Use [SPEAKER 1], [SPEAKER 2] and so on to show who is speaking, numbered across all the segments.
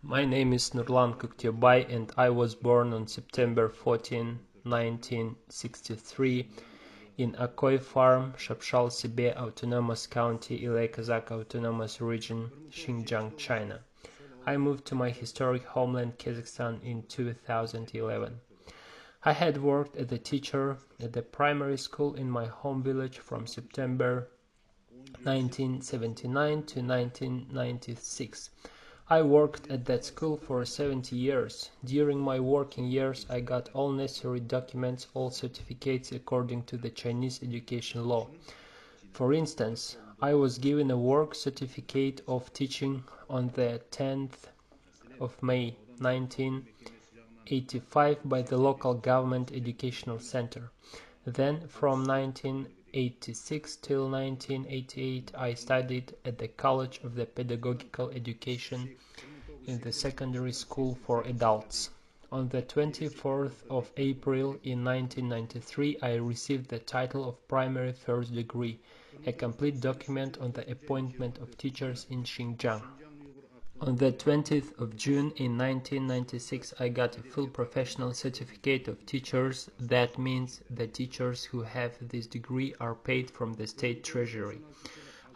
[SPEAKER 1] My name is Nurlan Kuktebay and I was born on September 14, 1963 in Akoy Farm, Shapshal-Sibe Autonomous County, Ilay-Kazakh Autonomous Region, Xinjiang, China. I moved to my historic homeland Kazakhstan in 2011. I had worked as a teacher at the primary school in my home village from September 1979 to 1996. I worked at that school for 70 years. During my working years, I got all necessary documents, all certificates according to the Chinese education law. For instance, I was given a work certificate of teaching on the 10th of May 1985 by the local government educational center. Then, from 1986 till 1988, I studied at the College of the Pedagogical Education in the secondary school for adults. On the 24th of April in 1993, I received the title of primary first degree, a complete document on the appointment of teachers in Xinjiang. On the 20th of June in 1996, I got a full professional certificate of teachers. That means the teachers who have this degree are paid from the state treasury.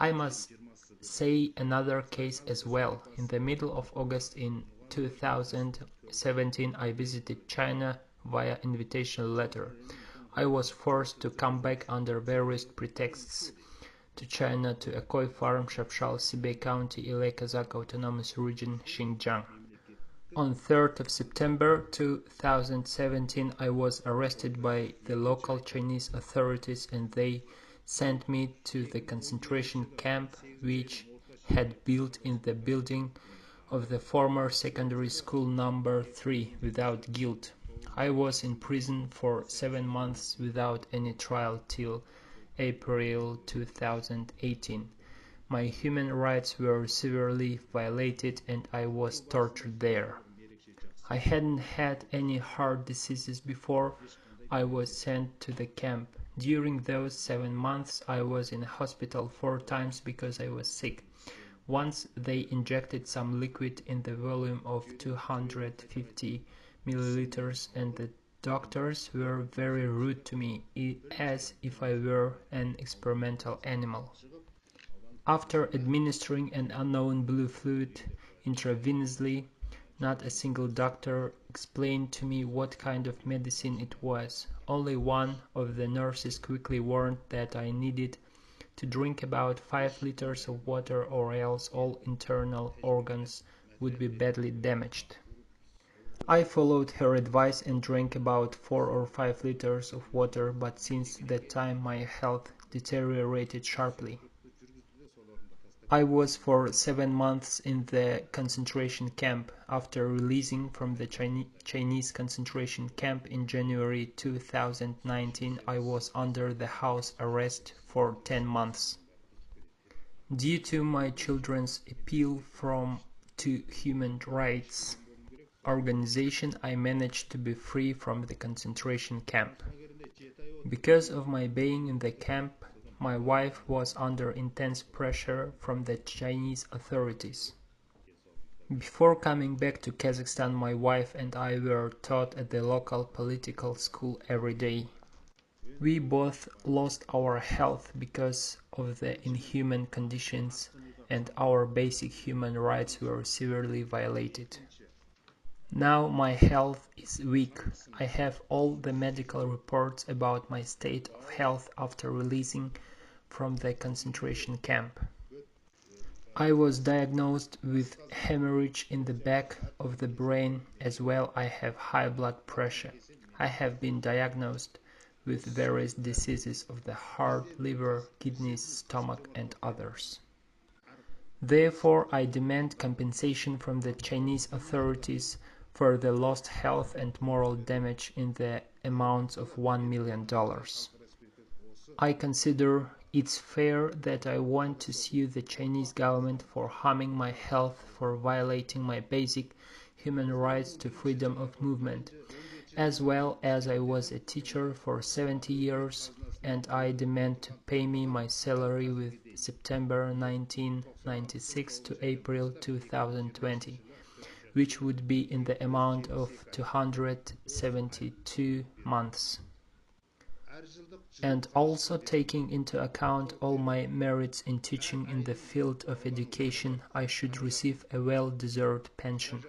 [SPEAKER 1] I must say another case as well. In the middle of August in 2017, I visited China via invitation letter. I was forced to come back under various pretexts to China, to Akoy Farm, Shapshal-Sibe County, Ilay-Kazakh Autonomous Region, Xinjiang. On 3rd of September 2017, I was arrested by the local Chinese authorities and they sent me to the concentration camp which had built in the building of the former secondary school number 3 without guilt. I was in prison for 7 months without any trial till April 2018. My human rights were severely violated and I was tortured there. I hadn't had any heart diseases before I was sent to the camp. During those 7 months I was in a hospital 4 times because I was sick. Once they injected some liquid in the volume of 250 milliliters and the doctors were very rude to me, as if I were an experimental animal. After administering an unknown blue fluid intravenously, not a single doctor explained to me what kind of medicine it was. Only one of the nurses quickly warned that I needed to drink about 5 liters of water or else all internal organs would be badly damaged. I followed her advice and drank about 4 or 5 liters of water, but since that time my health deteriorated sharply. I was for 7 months in the concentration camp. After releasing from the Chinese concentration camp in January 2019, I was under the house arrest for 10 months. Due to my children's appeal to human rights organization, I managed to be free from the concentration camp. Because of my being in the camp, my wife was under intense pressure from the Chinese authorities. Before coming back to Kazakhstan, my wife and I were taught at the local political school every day. We both lost our health because of the inhuman conditions and our basic human rights were severely violated. Now my health is weak. I have all the medical reports about my state of health after releasing from the concentration camp. I was diagnosed with hemorrhage in the back of the brain as well. I have high blood pressure. I have been diagnosed with various diseases of the heart, liver, kidneys, stomach and others. Therefore, I demand compensation from the Chinese authorities for the lost health and moral damage in the amounts of $1 million. I consider it's fair that I want to sue the Chinese government for harming my health, for violating my basic human rights to freedom of movement, as well as I was a teacher for 70 years and I demand to pay me my salary with September 1996 to April 2020. which would be in the amount of 272 months. And also taking into account all my merits in teaching in the field of education, I should receive a well-deserved pension.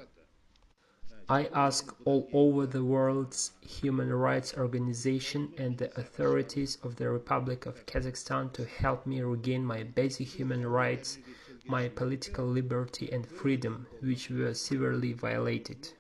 [SPEAKER 1] I ask all over the world's human rights organization and the authorities of the Republic of Kazakhstan to help me regain my basic human rights, my political liberty and freedom, which were severely violated.